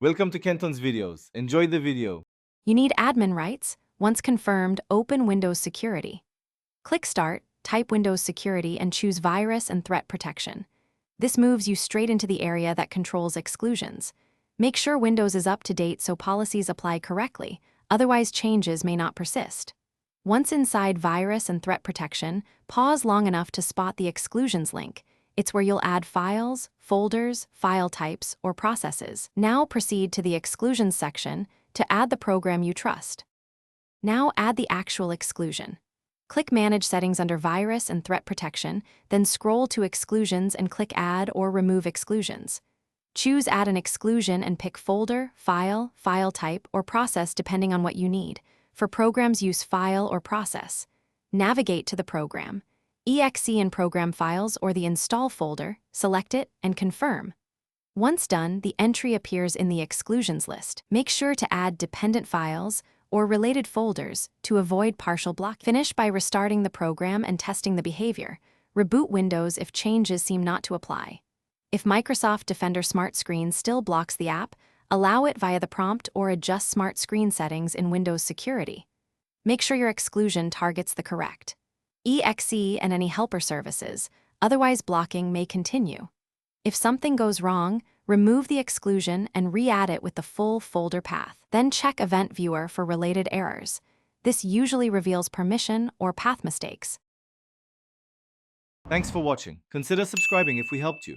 Welcome to Kenton's videos. Enjoy the video. You need admin rights. Once confirmed, open Windows Security. Click Start, type Windows Security, and choose Virus and Threat Protection. This moves you straight into the area that controls exclusions. Make sure Windows is up to date so policies apply correctly, otherwise changes may not persist. Once inside Virus and Threat Protection, pause long enough to spot the Exclusions link. It's where you'll add files, folders, file types, or processes. Now proceed to the Exclusions section to add the program you trust. Now add the actual exclusion. Click Manage Settings under Virus and Threat Protection, then scroll to Exclusions and click Add or Remove Exclusions. Choose Add an Exclusion and pick Folder, File, File Type, or Process depending on what you need. For programs, use File or Process. Navigate to the program. EXE in Program Files or the Install folder, select it, and confirm. Once done, the entry appears in the Exclusions list. Make sure to add dependent files or related folders to avoid partial block. Finish by restarting the program and testing the behavior. Reboot Windows if changes seem not to apply. If Microsoft Defender Smart Screen still blocks the app, allow it via the prompt or adjust Smart Screen settings in Windows Security. Make sure your exclusion targets the correct EXE and any helper services, otherwise blocking may continue. If something goes wrong, remove the exclusion and re-add it with the full folder path. Then check Event Viewer for related errors. This usually reveals permission or path mistakes. Thanks for watching. Consider subscribing if we helped you.